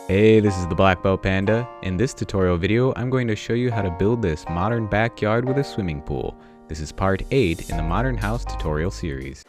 Hey, this is the Black Belt Panda. In this tutorial video, I'm going to show you how to build this modern backyard with a swimming pool. This is part 8 in the Modern House tutorial series.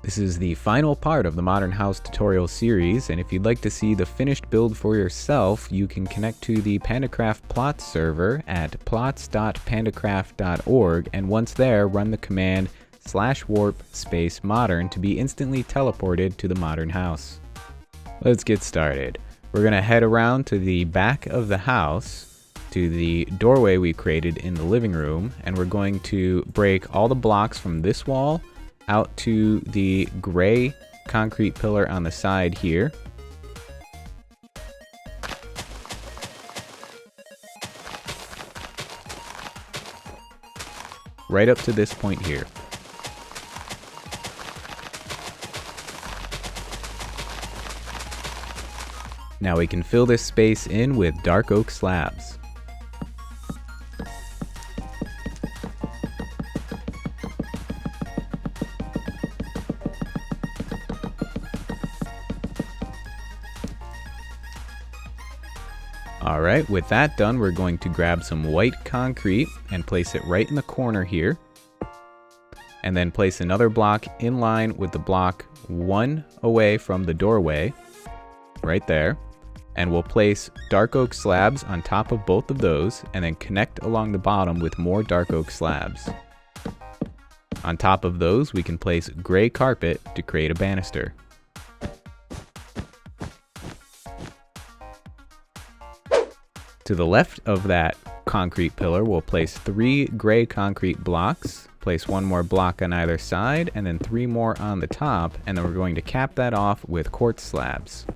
This is the final part of the Modern House tutorial series, and if you'd like to see the finished build for yourself, you can connect to the PandaCraft Plots server at plots.pandacraft.org, and once there, run the command /warp space modern to be instantly teleported to the modern house. Let's get started. We're going to head around to the back of the house to the doorway we created in the living room, and we're going to break all the blocks from this wall out to the gray concrete pillar on the side here. Right up to this point here. Now we can fill this space in with dark oak slabs. Alright, with that done, we're going to grab some white concrete and place it right in the corner here. And then place another block in line with the block one away from the doorway, right there. And we'll place dark oak slabs on top of both of those and then connect along the bottom with more dark oak slabs. On top of those, we can place gray carpet to create a banister. To the left of that concrete pillar, we'll place 3 gray concrete blocks, place 1 more block on either side, and then 3 more on the top, and then we're going to cap that off with quartz slabs.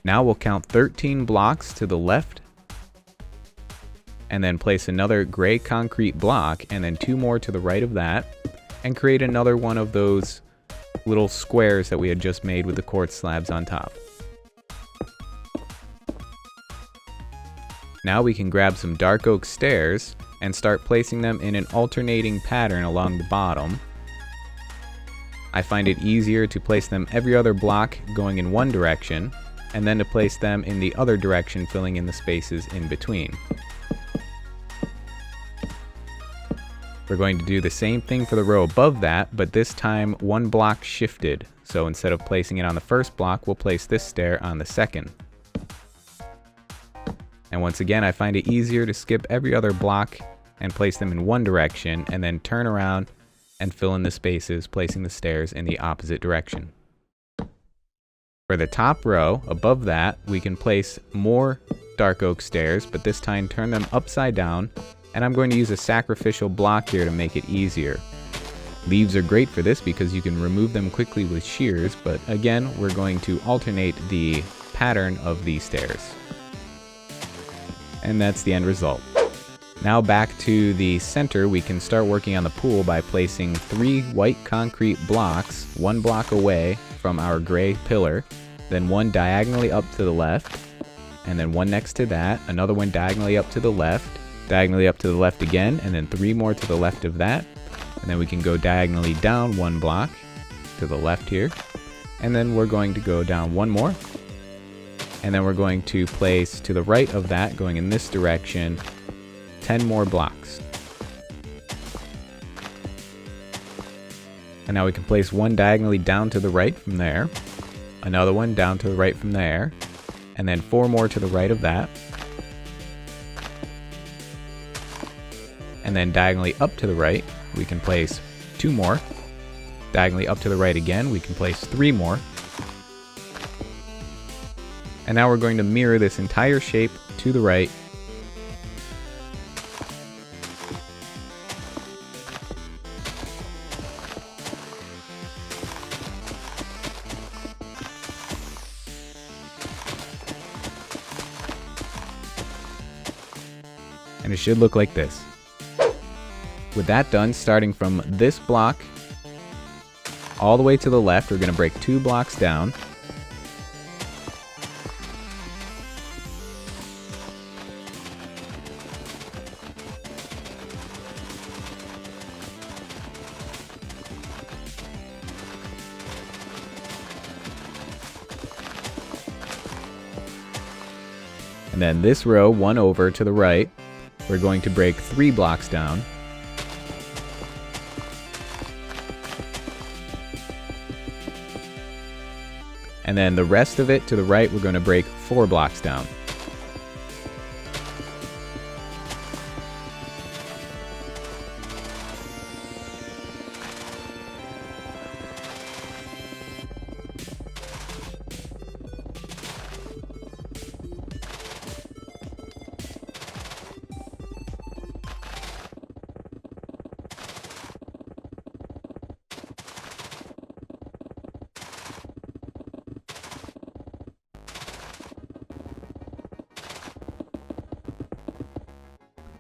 Now we'll count 13 blocks to the left, and then place another gray concrete block, and then 2 more to the right of that, and create another one of those little squares that we had just made with the quartz slabs on top. Now we can grab some dark oak stairs and start placing them in an alternating pattern along the bottom. I find it easier to place them every other block going in one direction, and then to place them in the other direction, filling in the spaces in between. We're going to do the same thing for the row above that, but this time 1 block shifted. So instead of placing it on the first block, we'll place this stair on the second. And once again, I find it easier to skip every other block and place them in one direction, and then turn around and fill in the spaces, placing the stairs in the opposite direction. For the top row, above that, we can place more dark oak stairs, but this time turn them upside down, and I'm going to use a sacrificial block here to make it easier. Leaves are great for this because you can remove them quickly with shears, but again, we're going to alternate the pattern of these stairs. And that's the end result. Now back to the center, we can start working on the pool by placing 3 white concrete blocks, 1 block away from our gray pillar, then 1 diagonally up to the left, and then 1 next to that, another 1 diagonally up to the left again, and then 3 more to the left of that, and then we can go diagonally down 1 block to the left here, and then we're going to go down 1 more, and then we're going to place to the right of that, going in this direction, 10 more blocks. And now we can place 1 diagonally down to the right from there, another 1 down to the right from there, and then 4 more to the right of that. And then diagonally up to the right, we can place 2 more. Diagonally up to the right again, we can place 3 more. And now we're going to mirror this entire shape to the right. And it should look like this. With that done, starting from this block all the way to the left, we're going to break 2 blocks down. And then this row, one over to the right, we're going to break 3 blocks down. And then the rest of it to the right, we're going to break 4 blocks down.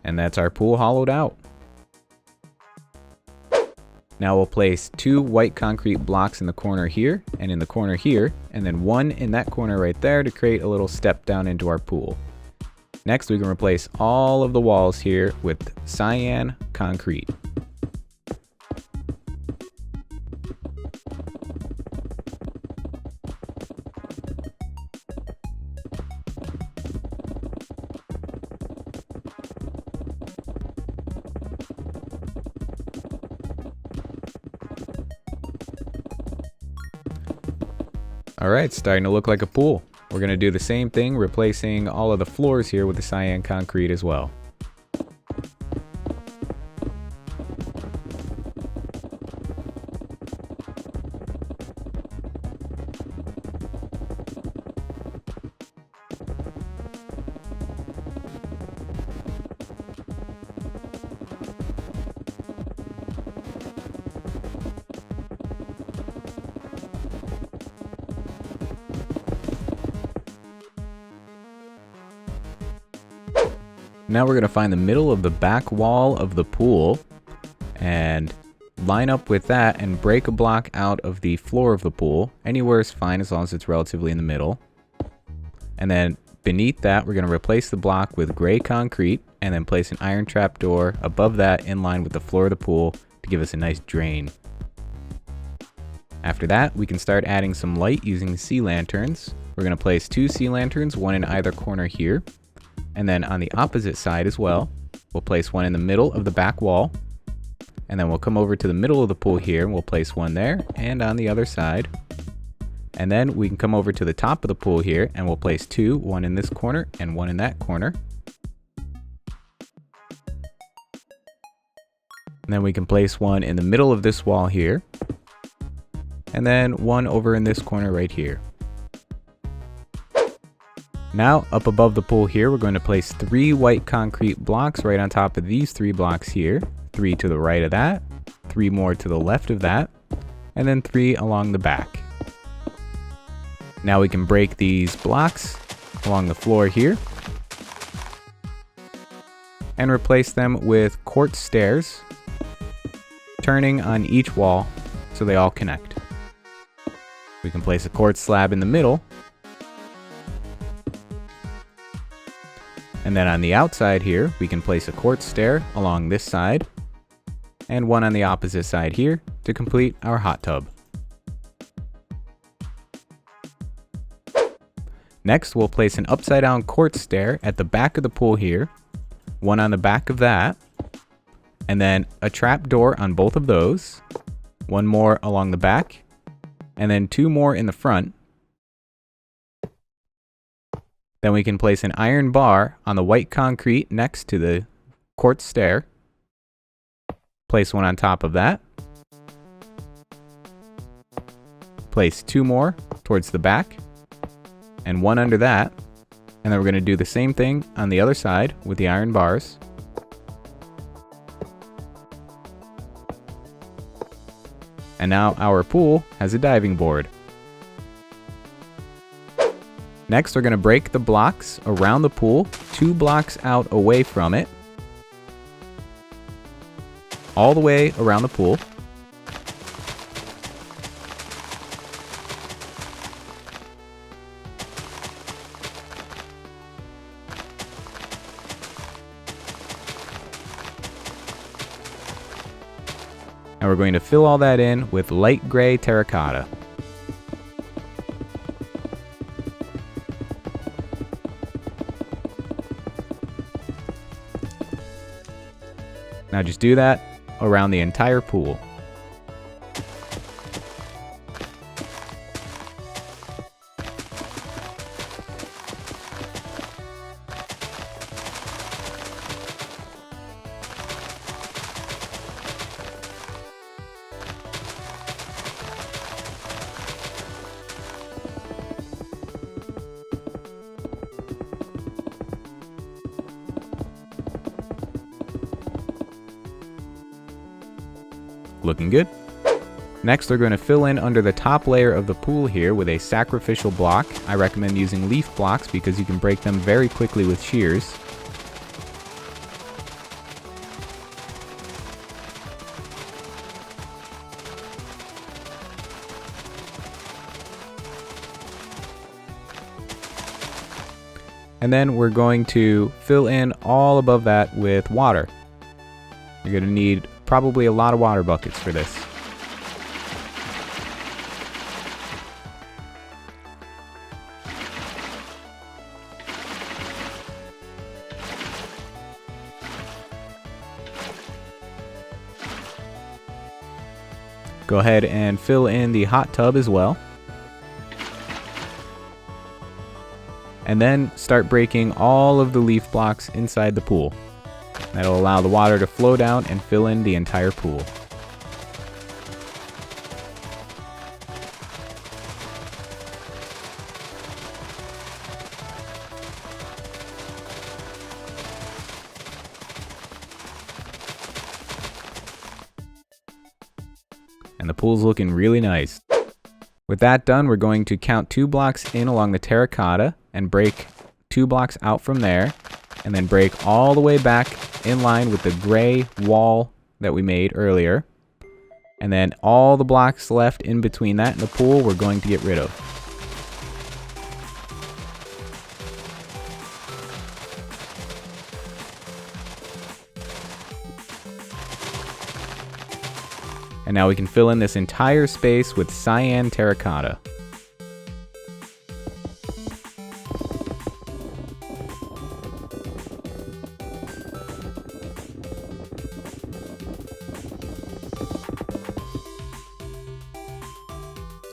And that's our pool hollowed out. Now we'll place 2 white concrete blocks in the corner here and in the corner here, and then 1 in that corner right there to create a little step down into our pool. Next, we can replace all of the walls here with cyan concrete. Alright, starting to look like a pool. We're going to do the same thing, replacing all of the floors here with the cyan concrete as well. Now we're going to find the middle of the back wall of the pool and line up with that and break a block out of the floor of the pool. Anywhere is fine as long as it's relatively in the middle. And then beneath that, we're going to replace the block with gray concrete and then place an iron trap door above that in line with the floor of the pool to give us a nice drain. After that, we can start adding some light using sea lanterns. We're going to place 2 sea lanterns, one in either corner here. And then on the opposite side as well, we'll place one in the middle of the back wall. And then we'll come over to the middle of the pool here and we'll place one there and on the other side. And then we can come over to the top of the pool here and we'll place 2, one in this corner and one in that corner. And then we can place one in the middle of this wall here. And then one over in this corner right here. Now, up above the pool here, we're going to place 3 white concrete blocks right on top of these 3 blocks here. 3 to the right of that, 3 more to the left of that, and then 3 along the back. Now we can break these blocks along the floor here and replace them with quartz stairs, turning on each wall so they all connect. We can place a quartz slab in the middle. And then on the outside here, we can place a quartz stair along this side and one on the opposite side here to complete our hot tub. Next, we'll place an upside down quartz stair at the back of the pool here, one on the back of that, and then a trap door on both of those, one more along the back, and then 2 more in the front. Then we can place an iron bar on the white concrete next to the quartz stair. Place one on top of that. Place 2 more towards the back and one under that. And then we're going to do the same thing on the other side with the iron bars. And now our pool has a diving board. Next, we're going to break the blocks around the pool, 2 blocks out away from it, all the way around the pool. And we're going to fill all that in with light gray terracotta. Now just do that around the entire pool. Looking good. Next, we're going to fill in under the top layer of the pool here with a sacrificial block. I recommend using leaf blocks because you can break them very quickly with shears. And then we're going to fill in all above that with water. You're going to need probably a lot of water buckets for this. Go ahead and fill in the hot tub as well. And then start breaking all of the leaf blocks inside the pool. That'll allow the water to flow down and fill in the entire pool. And the pool's looking really nice. With that done, we're going to count 2 blocks in along the terracotta and break 2 blocks out from there, and then break all the way back in line with the gray wall that we made earlier. And then all the blocks left in between that and the pool we're going to get rid of. And now we can fill in this entire space with cyan terracotta.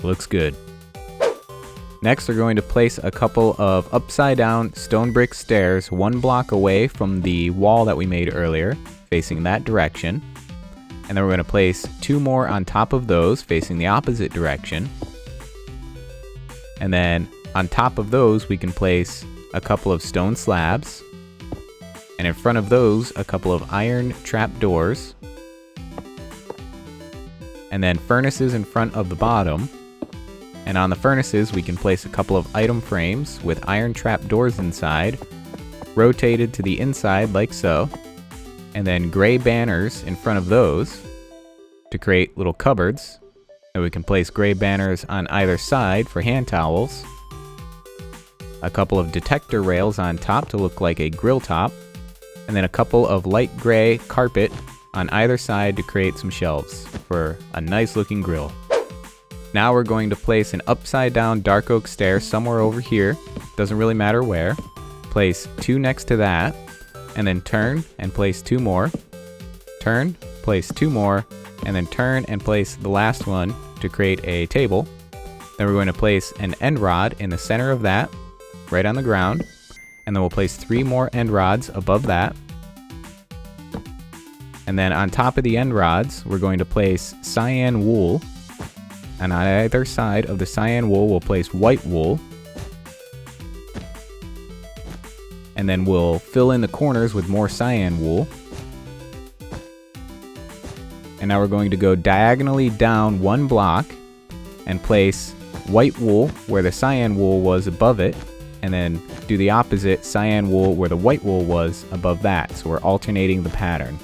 Looks good. Next, we're going to place a couple of upside down stone brick stairs 1 block away from the wall that we made earlier, facing that direction. And then we're going to place 2 more on top of those, facing the opposite direction. And then on top of those, we can place a couple of stone slabs. And in front of those, a couple of iron trap doors. And then furnaces in front of the bottom. And on the furnaces, we can place a couple of item frames with iron trap doors inside, rotated to the inside like so. And then gray banners in front of those to create little cupboards. And we can place gray banners on either side for hand towels. A couple of detector rails on top to look like a grill top. And then a couple of light gray carpet on either side to create some shelves for a nice looking grill. Now we're going to place an upside down dark oak stair somewhere over here. Doesn't really matter where. Place 2 next to that. And then turn and place 2 more. Turn, place 2 more. And then turn and place the last one to create a table. Then we're going to place an end rod in the center of that, right on the ground. And then we'll place 3 more end rods above that. And then on top of the end rods, we're going to place cyan wool. And on either side of the cyan wool, we'll place white wool. And then we'll fill in the corners with more cyan wool. And now we're going to go diagonally down 1 block and place white wool where the cyan wool was above it. And then do the opposite, cyan wool where the white wool was above that. So we're alternating the pattern.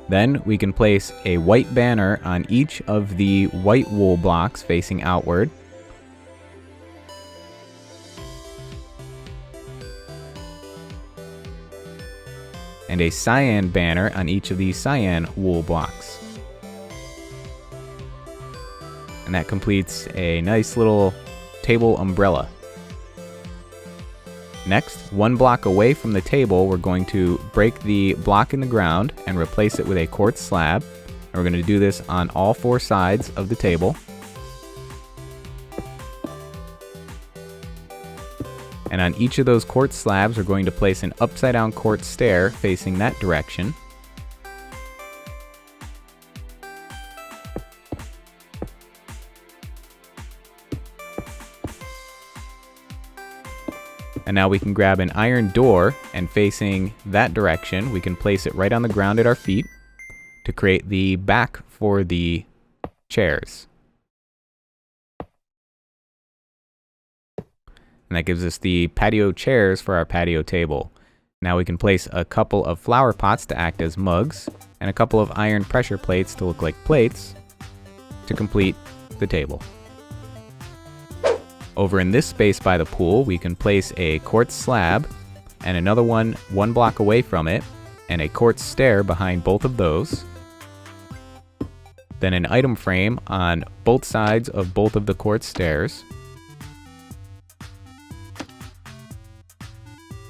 Then we can place a white banner on each of the white wool blocks facing outward. And a cyan banner on each of these cyan wool blocks. And that completes a nice little table umbrella. Next, 1 block away from the table, we're going to break the block in the ground and replace it with a quartz slab. And we're going to do this on all 4 sides of the table. And on each of those quartz slabs, we're going to place an upside down quartz stair facing that direction. And now we can grab an iron door, and facing that direction, we can place it right on the ground at our feet to create the back for the chairs. And that gives us the patio chairs for our patio table. Now we can place a couple of flower pots to act as mugs, and a couple of iron pressure plates to look like plates to complete the table. Over in this space by the pool, we can place a quartz slab and another one 1 block away from it, and a quartz stair behind both of those. Then an item frame on both sides of both of the quartz stairs.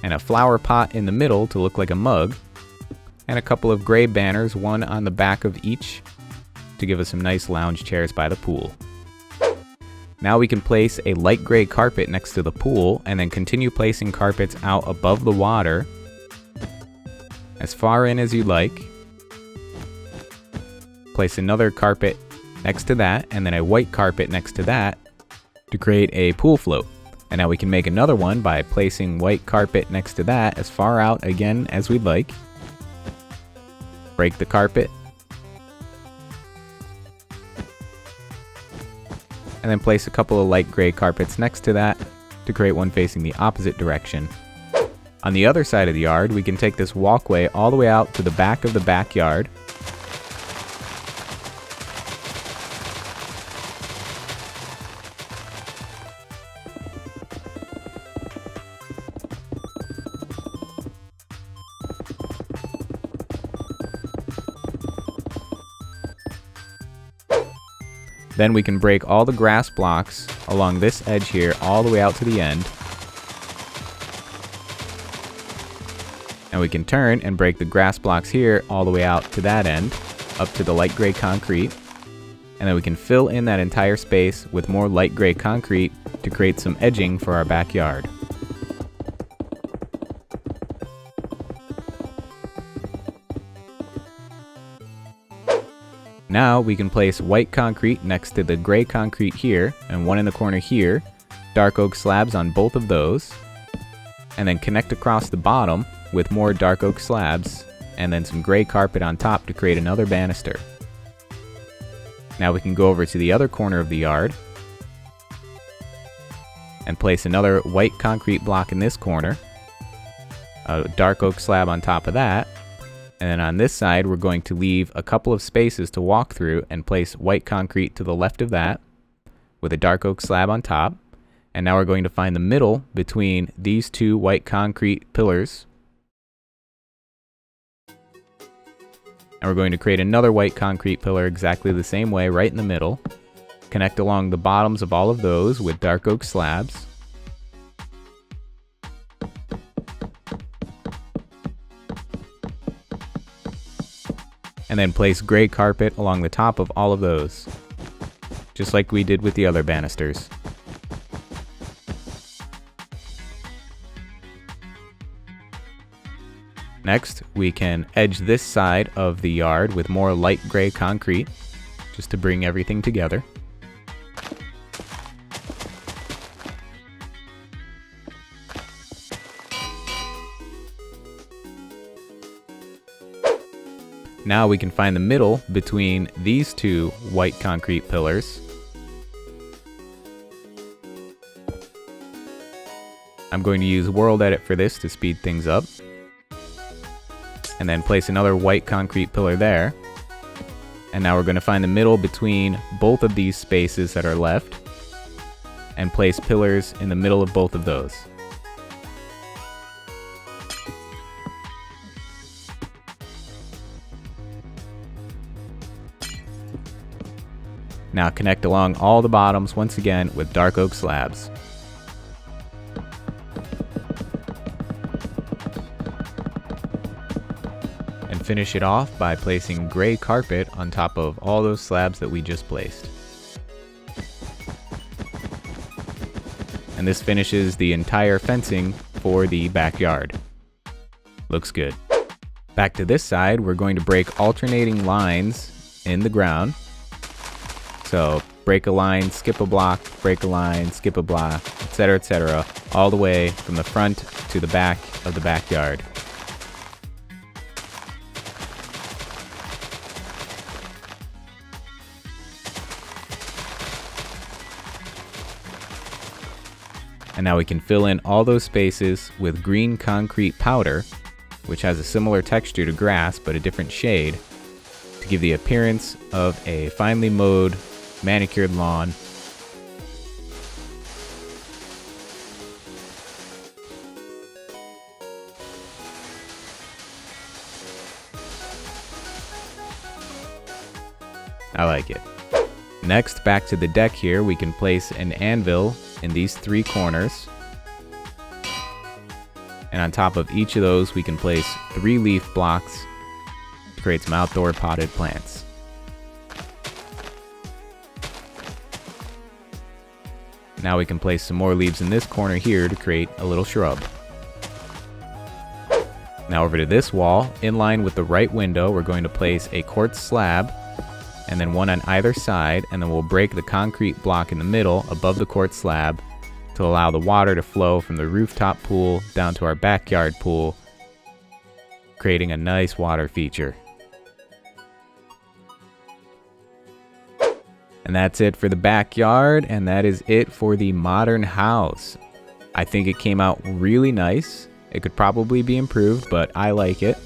And a flower pot in the middle to look like a mug. And a couple of gray banners, one on the back of each, to give us some nice lounge chairs by the pool. Now we can place a light gray carpet next to the pool, and then continue placing carpets out above the water as far in as you like. Place another carpet next to that, and then a white carpet next to that to create a pool float. And now we can make another one by placing white carpet next to that as far out again as we'd like. Break the carpet. And then place a couple of light gray carpets next to that to create one facing the opposite direction. On the other side of the yard, we can take this walkway all the way out to the back of the backyard. Then we can break all the grass blocks along this edge here all the way out to the end. And we can turn and break the grass blocks here all the way out to that end, up to the light gray concrete. And then we can fill in that entire space with more light gray concrete to create some edging for our backyard. Now we can place white concrete next to the gray concrete here, and one in the corner here, dark oak slabs on both of those, and then connect across the bottom with more dark oak slabs, and then some gray carpet on top to create another banister. Now we can go over to the other corner of the yard and place another white concrete block in this corner, a dark oak slab on top of that. And then on this side, we're going to leave a couple of spaces to walk through and place white concrete to the left of that with a dark oak slab on top. And now we're going to find the middle between these 2 white concrete pillars. And we're going to create another white concrete pillar exactly the same way right in the middle. Connect along the bottoms of all of those with dark oak slabs. And then place gray carpet along the top of all of those, just like we did with the other banisters. Next, we can edge this side of the yard with more light gray concrete, just to bring everything together. Now we can find the middle between these 2 white concrete pillars. I'm going to use World Edit for this to speed things up. And then place another white concrete pillar there. And now we're going to find the middle between both of these spaces that are left and place pillars in the middle of both of those. Now connect along all the bottoms once again with dark oak slabs. And finish it off by placing gray carpet on top of all those slabs that we just placed. And this finishes the entire fencing for the backyard. Looks good. Back to this side, we're going to break alternating lines in the ground. So break a line, skip a block, break a line, skip a block, etc., all the way from the front to the back of the backyard. And now we can fill in all those spaces with green concrete powder, which has a similar texture to grass but a different shade, to give the appearance of a finely mowed, manicured lawn. I like it. Next, back to the deck here, we can place an anvil in these 3 corners. And on top of each of those, we can place 3 leaf blocks to create some outdoor potted plants. Now we can place some more leaves in this corner here to create a little shrub. Now over to this wall, in line with the right window, we're going to place a quartz slab, and then one on either side, and then we'll break the concrete block in the middle above the quartz slab to allow the water to flow from the rooftop pool down to our backyard pool, creating a nice water feature. And that's it for the backyard, and that is it for the modern house. I think it came out really nice. It could probably be improved, but I like it.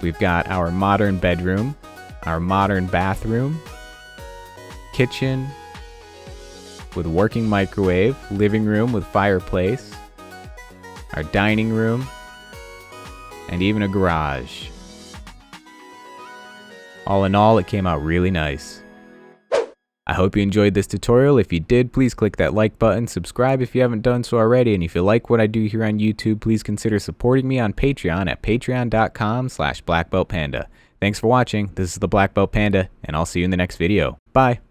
We've got our modern bedroom, our modern bathroom, kitchen with working microwave, living room with fireplace, our dining room, and even a garage. All in all, it came out really nice. I hope you enjoyed this tutorial. If you did, please click that like button, subscribe if you haven't done so already, and if you like what I do here on YouTube, please consider supporting me on Patreon at patreon.com/blackbeltpanda. Thanks for watching. This is the Black Belt Panda, and I'll see you in the next video. Bye!